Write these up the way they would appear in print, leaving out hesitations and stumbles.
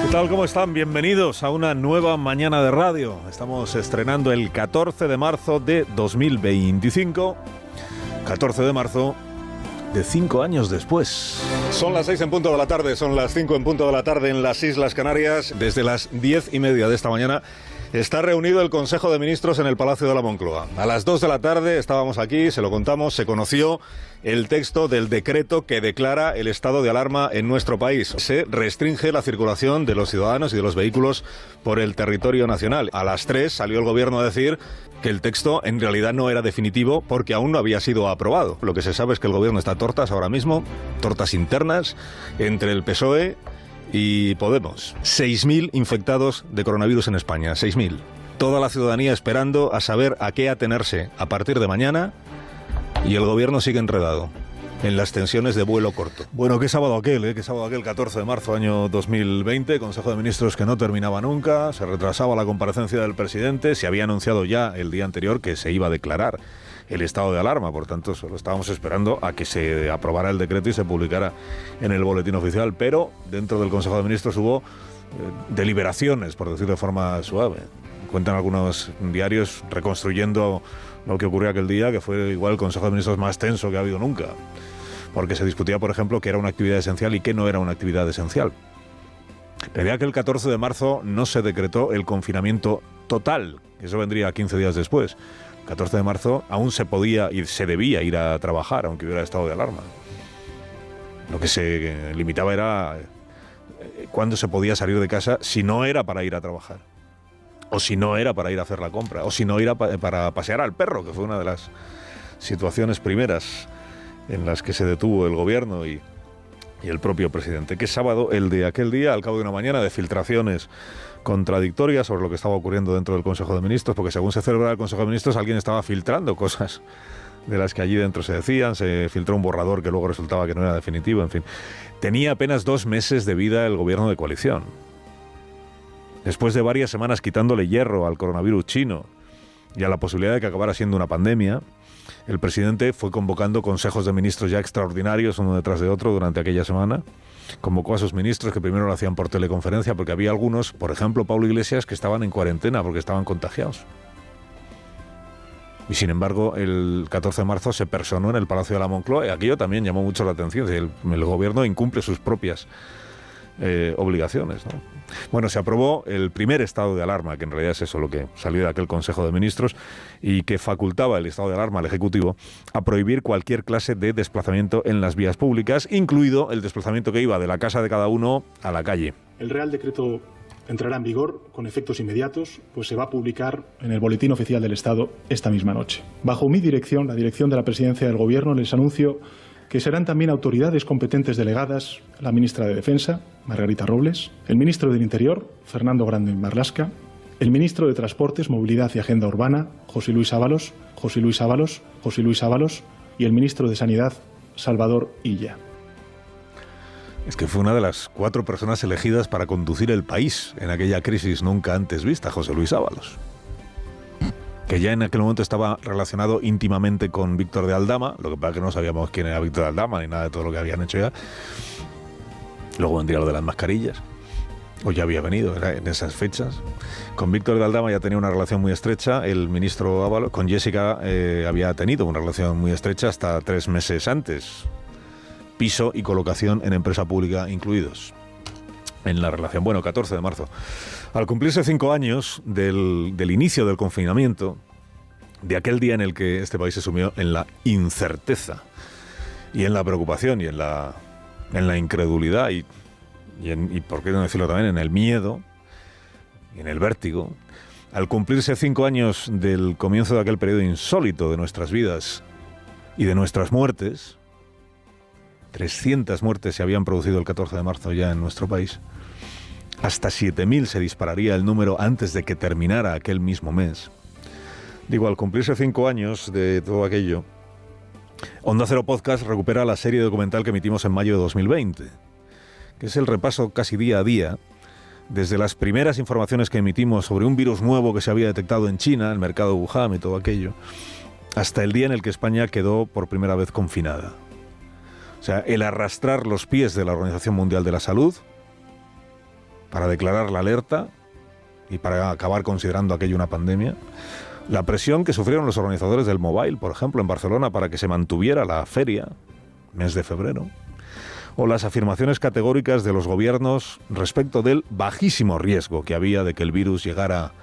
¿Qué tal? ¿Cómo están? Bienvenidos a una nueva mañana de radio. Estamos estrenando el 14 de marzo de 2025. 14 de marzo de 5 años después. Son las 6 en punto de la tarde, son las 5 en punto de la tarde en las Islas Canarias. Desde las 10:30 de esta mañana está reunido el Consejo de Ministros en el Palacio de la Moncloa. A las 2 de la tarde estábamos aquí, se lo contamos, se conoció el texto del decreto que declara el estado de alarma en nuestro país. Se restringe la circulación de los ciudadanos y de los vehículos por el territorio nacional. A las 3 salió el gobierno a decir que el texto en realidad no era definitivo porque aún no había sido aprobado. Lo que se sabe es que el gobierno está a tortas ahora mismo, tortas internas, entre el PSOE y Podemos. 6.000 infectados de coronavirus en España, 6.000. Toda la ciudadanía esperando a saber a qué atenerse a partir de mañana y el gobierno sigue enredado en las tensiones de vuelo corto. Bueno, qué sábado aquel, qué sábado aquel, 14 de marzo, año 2020, Consejo de Ministros que no terminaba nunca, se retrasaba la comparecencia del presidente, se había anunciado ya el día anterior que se iba a declarar el estado de alarma, por tanto solo estábamos esperando a que se aprobara el decreto y se publicara en el boletín oficial, pero dentro del Consejo de Ministros hubo deliberaciones, por decirlo de forma suave. Cuentan algunos diarios reconstruyendo lo que ocurrió aquel día, que fue igual el Consejo de Ministros más tenso que ha habido nunca, porque se discutía, por ejemplo, qué era una actividad esencial y qué no era una actividad esencial. La idea que el 14 de marzo no se decretó el confinamiento total, que eso vendría 15 días después. El 14 de marzo aún se podía y se debía ir a trabajar, aunque hubiera estado de alarma. Lo que se limitaba era cuándo se podía salir de casa si no era para ir a trabajar, o si no era para ir a hacer la compra, o si no era para pasear al perro, que fue una de las situaciones primeras en las que se detuvo el gobierno y el propio presidente. Que sábado, el de aquel día, al cabo de una mañana de filtraciones contradictorias sobre lo que estaba ocurriendo dentro del Consejo de Ministros, porque según se celebraba el Consejo de Ministros, alguien estaba filtrando cosas de las que allí dentro se decían, se filtró un borrador que luego resultaba que no era definitivo, en fin. Tenía apenas 2 meses de vida el gobierno de coalición. Después de varias semanas quitándole hierro al coronavirus chino y a la posibilidad de que acabara siendo una pandemia, el presidente fue convocando consejos de ministros ya extraordinarios, uno detrás de otro, durante aquella semana. Convocó a sus ministros, que primero lo hacían por teleconferencia, porque había algunos, por ejemplo, Pablo Iglesias, que estaban en cuarentena porque estaban contagiados. Y sin embargo, el 14 de marzo se personó en el Palacio de la Moncloa, y aquello también llamó mucho la atención. El gobierno incumple sus propias obligaciones, ¿no? Bueno, se aprobó el primer estado de alarma, que en realidad es eso lo que salió de aquel Consejo de Ministros, y que facultaba el estado de alarma al Ejecutivo a prohibir cualquier clase de desplazamiento en las vías públicas, incluido el desplazamiento que iba de la casa de cada uno a la calle. El Real Decreto entrará en vigor con efectos inmediatos, pues se va a publicar en el Boletín Oficial del Estado esta misma noche. Bajo mi dirección, la dirección de la Presidencia del Gobierno, les anuncio que serán también autoridades competentes delegadas la ministra de Defensa, Margarita Robles, el ministro del Interior, Fernando Grande Marlaska, el ministro de Transportes, Movilidad y Agenda Urbana, José Luis Ábalos, y el ministro de Sanidad, Salvador Illa. Es que fue una de las 4 personas elegidas para conducir el país en aquella crisis nunca antes vista, José Luis Ábalos, que ya en aquel momento estaba relacionado íntimamente con Víctor de Aldama, lo que pasa es que no sabíamos quién era Víctor de Aldama ni nada de todo lo que habían hecho ya. Luego vendría lo de las mascarillas, o ya había venido, era en esas fechas. Con Víctor de Aldama ya tenía una relación muy estrecha, el ministro Ábalos. Con Jessica había tenido una relación muy estrecha hasta 3 meses antes. Piso y colocación en empresa pública incluidos en la relación. Bueno, 14 de marzo. Al cumplirse 5 años del inicio del confinamiento, de aquel día en el que este país se sumió en la incerteza y en la preocupación y en la incredulidad y por qué no decirlo también, en el miedo y en el vértigo, al cumplirse 5 años del comienzo de aquel periodo insólito de nuestras vidas y de nuestras muertes, 300 muertes se habían producido el 14 de marzo ya en nuestro país. Hasta 7.000 se dispararía el número antes de que terminara aquel mismo mes. Digo, al cumplirse 5 años de todo aquello, Onda Cero Podcast recupera la serie documental que emitimos en mayo de 2020, que es el repaso casi día a día, desde las primeras informaciones que emitimos sobre un virus nuevo que se había detectado en China, el mercado Wuhan y todo aquello, hasta el día en el que España quedó por primera vez confinada. O sea, el arrastrar los pies de la Organización Mundial de la Salud para declarar la alerta y para acabar considerando aquello una pandemia. La presión que sufrieron los organizadores del Mobile, por ejemplo, en Barcelona, para que se mantuviera la feria, mes de febrero. O las afirmaciones categóricas de los gobiernos respecto del bajísimo riesgo que había de que el virus llegara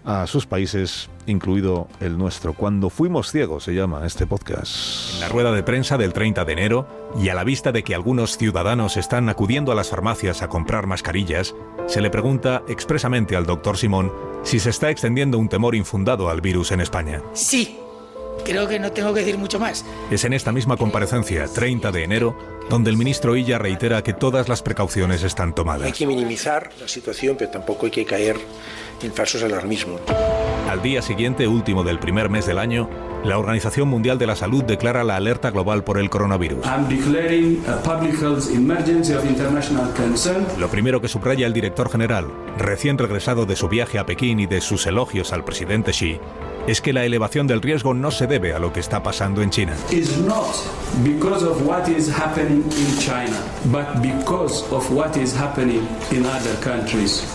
a sus países, incluido el nuestro. Cuando fuimos ciegos, se llama este podcast. En la rueda de prensa del 30 de enero, y a la vista de que algunos ciudadanos están acudiendo a las farmacias a comprar mascarillas, se le pregunta expresamente al doctor Simón si se está extendiendo un temor infundado al virus en España. Sí, creo que no tengo que decir mucho más. Es en esta misma comparecencia, 30 de enero, donde el ministro Illa reitera que todas las precauciones están tomadas. Hay que minimizar la situación, pero tampoco hay que caer en falsos alarmismos. Al día siguiente, último del primer mes del año, la Organización Mundial de la Salud declara la alerta global por el coronavirus. Lo primero que subraya el director general, recién regresado de su viaje a Pekín y de sus elogios al presidente Xi, es que la elevación del riesgo no se debe a lo que está pasando en China.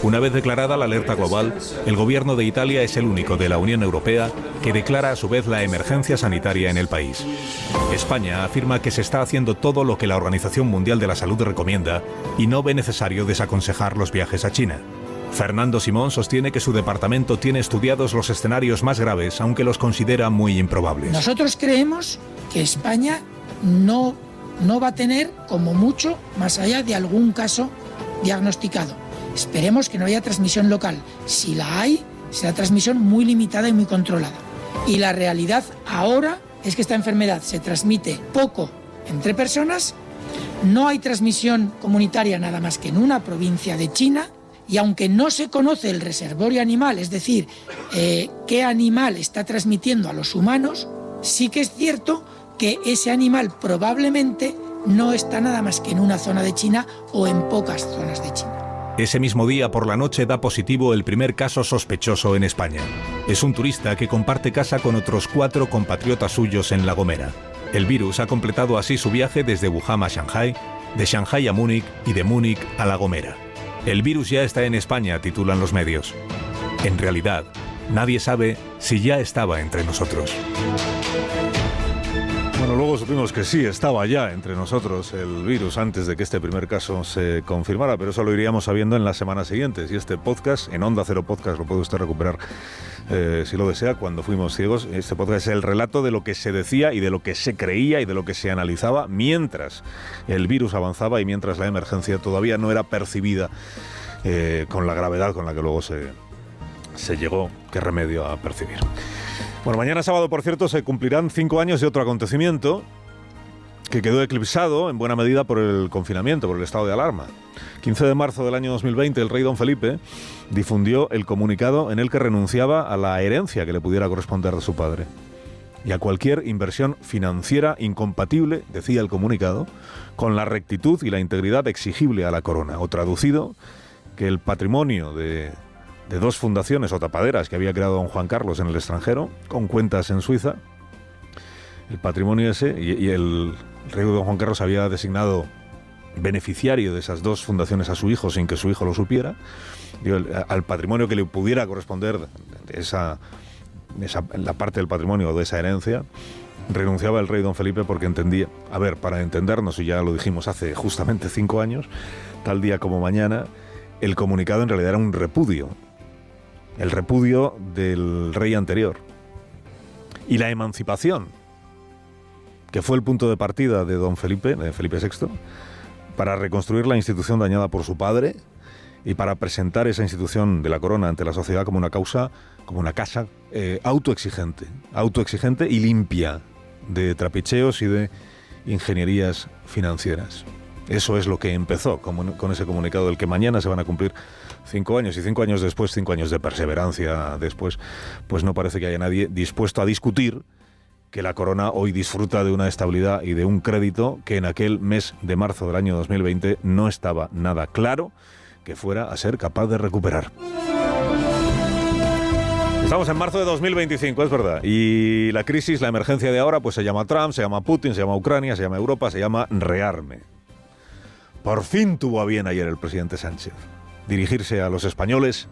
Una vez declarada la alerta global, el gobierno de Italia es el único de la Unión Europea que declara a su vez la emergencia sanitaria en el país. España afirma que se está haciendo todo lo que la Organización Mundial de la Salud recomienda y no ve necesario desaconsejar los viajes a China. Fernando Simón sostiene que su departamento tiene estudiados los escenarios más graves, aunque los considera muy improbables. Nosotros creemos que España no va a tener, como mucho, más allá de algún caso diagnosticado. Esperemos que no haya transmisión local. Si la hay, será transmisión muy limitada y muy controlada. Y la realidad ahora es que esta enfermedad se transmite poco entre personas, no hay transmisión comunitaria nada más que en una provincia de China, y aunque no se conoce el reservorio animal, es decir, qué animal está transmitiendo a los humanos, sí que es cierto que ese animal probablemente no está nada más que en una zona de China o en pocas zonas de China. Ese mismo día por la noche da positivo el primer caso sospechoso en España. Es un turista que comparte casa con otros 4 compatriotas suyos en La Gomera. El virus ha completado así su viaje desde Wuhan a Shanghái, de Shanghái a Múnich y de Múnich a La Gomera. El virus ya está en España, titulan los medios. En realidad, nadie sabe si ya estaba entre nosotros. Bueno, luego supimos que sí, estaba ya entre nosotros el virus antes de que este primer caso se confirmara, pero eso lo iríamos sabiendo en las semanas siguientes. Y este podcast, en Onda Cero Podcast, lo puede usted recuperar si lo desea, cuando fuimos ciegos. Este podcast es el relato de lo que se decía y de lo que se creía y de lo que se analizaba mientras el virus avanzaba y mientras la emergencia todavía no era percibida con la gravedad con la que luego se llegó, qué remedio, a percibir. Bueno, mañana sábado, por cierto, se cumplirán 5 años de otro acontecimiento que quedó eclipsado en buena medida por el confinamiento, por el estado de alarma. 15 de marzo del año 2020, el rey don Felipe difundió el comunicado en el que renunciaba a la herencia que le pudiera corresponder de su padre y a cualquier inversión financiera incompatible, decía el comunicado, con la rectitud y la integridad exigible a la corona. O traducido, que el patrimonio de 2 fundaciones o tapaderas que había creado don Juan Carlos en el extranjero, con cuentas en Suiza, el patrimonio ese, y el rey don Juan Carlos había designado beneficiario de esas 2 fundaciones a su hijo sin que su hijo lo supiera, al patrimonio que le pudiera corresponder la parte del patrimonio o de esa herencia, renunciaba el rey don Felipe porque entendía, para entendernos, y ya lo dijimos hace justamente 5 años, tal día como mañana, el comunicado en realidad era un repudio. El repudio del rey anterior. Y la emancipación, que fue el punto de partida de don Felipe, de Felipe VI, para reconstruir la institución dañada por su padre y para presentar esa institución de la corona ante la sociedad como una causa, como una casa autoexigente y limpia de trapicheos y de ingenierías financieras. Eso es lo que empezó con ese comunicado del que mañana se van a cumplir 5 años, y 5 años después, 5 años de perseverancia después, pues no parece que haya nadie dispuesto a discutir que la corona hoy disfruta de una estabilidad y de un crédito que en aquel mes de marzo del año 2020 no estaba nada claro que fuera a ser capaz de recuperar. Estamos en marzo de 2025, es verdad, y la crisis, la emergencia de ahora, pues se llama Trump, se llama Putin, se llama Ucrania, se llama Europa, se llama rearme. Por fin tuvo a bien ayer el presidente Sánchez. dirigirse a los españoles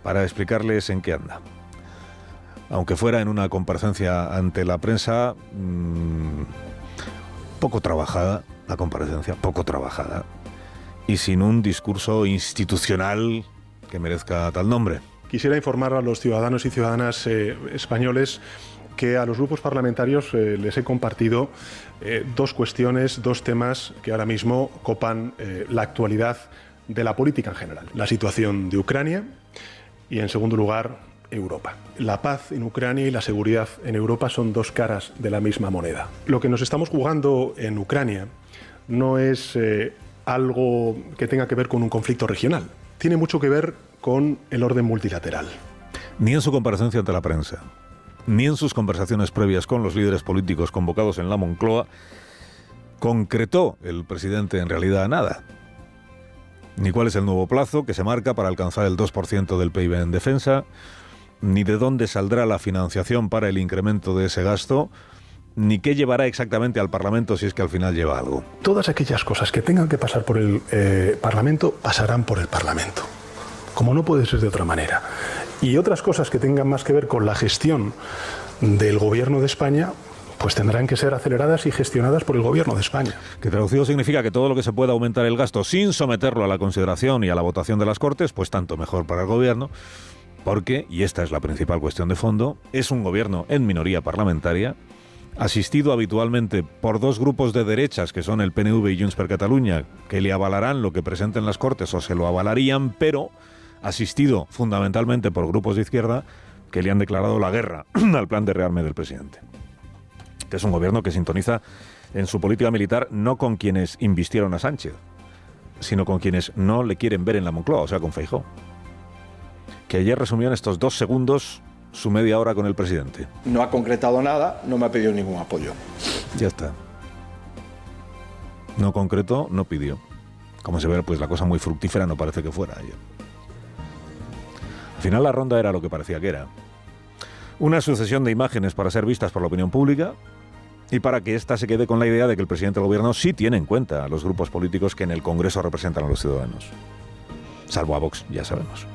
para explicarles en qué anda. Aunque fuera en una comparecencia ante la prensa, poco trabajada, la comparecencia, poco trabajada, y sin un discurso institucional que merezca tal nombre. Quisiera informar a los ciudadanos y ciudadanas españoles que a los grupos parlamentarios les he compartido dos cuestiones, dos temas que ahora mismo copan la actualidad de la política en general. La situación de Ucrania y, en segundo lugar, Europa. La paz en Ucrania y la seguridad en Europa son dos caras de la misma moneda. Lo que nos estamos jugando en Ucrania no es algo que tenga que ver con un conflicto regional. Tiene mucho que ver con el orden multilateral. Ni en su comparecencia ante la prensa, ni en sus conversaciones previas con los líderes políticos convocados en la Moncloa, concretó el presidente en realidad nada. Ni cuál es el nuevo plazo que se marca para alcanzar el 2% del PIB en defensa, ni de dónde saldrá la financiación para el incremento de ese gasto, ni qué llevará exactamente al Parlamento si es que al final lleva algo. Todas aquellas cosas que tengan que pasar por el Parlamento pasarán por el Parlamento, como no puede ser de otra manera. Y otras cosas que tengan más que ver con la gestión del Gobierno de España, pues tendrán que ser aceleradas y gestionadas por el Gobierno de España. Que traducido significa que todo lo que se pueda aumentar el gasto sin someterlo a la consideración y a la votación de las Cortes, pues tanto mejor para el Gobierno, porque, y esta es la principal cuestión de fondo, es un Gobierno en minoría parlamentaria, asistido habitualmente por dos grupos de derechas, que son el PNV y Junts per Catalunya, que le avalarán lo que presenten las Cortes o se lo avalarían, pero asistido fundamentalmente por grupos de izquierda que le han declarado la guerra al plan de rearme del presidente. Que es un gobierno que sintoniza en su política militar no con quienes invistieron a Sánchez, sino con quienes no le quieren ver en la Moncloa, o sea, con Feijóo. Que ayer resumió en estos 2 segundos su media hora con el presidente. No ha concretado nada, no me ha pedido ningún apoyo. Ya está. No concretó, no pidió. Como se ve, pues la cosa muy fructífera no parece que fuera ayer. Al final la ronda era lo que parecía que era. Una sucesión de imágenes para ser vistas por la opinión pública y para que ésta se quede con la idea de que el presidente del gobierno sí tiene en cuenta a los grupos políticos que en el Congreso representan a los ciudadanos. Salvo a Vox, ya sabemos.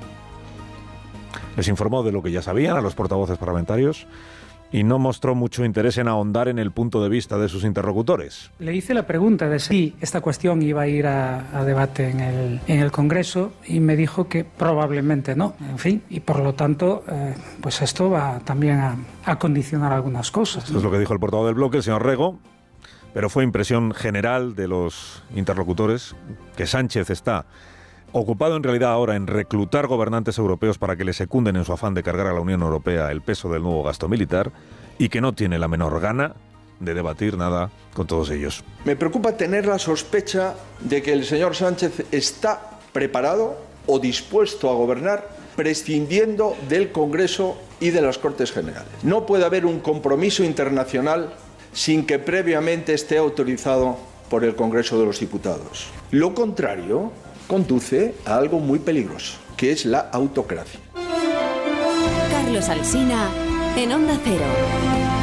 Les informó de lo que ya sabían a los portavoces parlamentarios y no mostró mucho interés en ahondar en el punto de vista de sus interlocutores. Le hice la pregunta de si esta cuestión iba a ir a debate en el Congreso y me dijo que probablemente no, en fin, y por lo tanto, pues esto va también a condicionar algunas cosas. Eso es lo que dijo el portavoz del bloque, el señor Rego, pero fue impresión general de los interlocutores que Sánchez está ocupado en realidad ahora en reclutar gobernantes europeos para que le secunden en su afán de cargar a la Unión Europea el peso del nuevo gasto militar y que no tiene la menor gana de debatir nada con todos ellos. Me preocupa tener la sospecha de que el señor Sánchez está preparado o dispuesto a gobernar prescindiendo del Congreso y de las Cortes Generales. No puede haber un compromiso internacional sin que previamente esté autorizado por el Congreso de los Diputados. Lo contrario conduce a algo muy peligroso, que es la autocracia. Carlos Alsina, en Onda Cero.